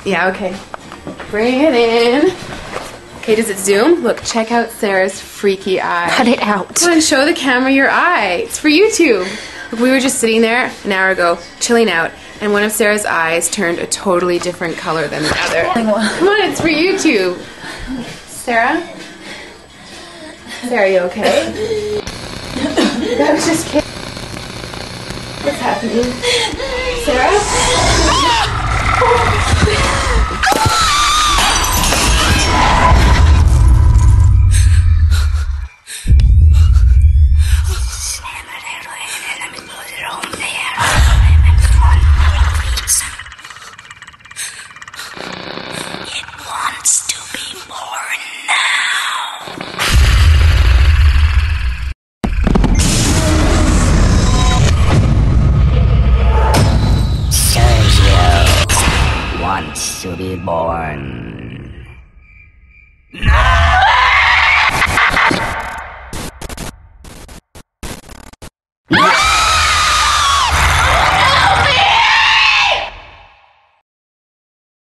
Yeah, okay. Bring it in. Okay, does it zoom? Look, check out Sarah's freaky eye. Cut it out. Come on, show the camera your eye. It's for YouTube. Look, we were just sitting there an hour ago, chilling out, and one of Sarah's eyes turned a totally different color than the other. Come on, it's for YouTube. Sarah? Sarah, are you okay? That was just kidding. What's happening? Sarah? It wants to be born now. Sergio wants to be born. No!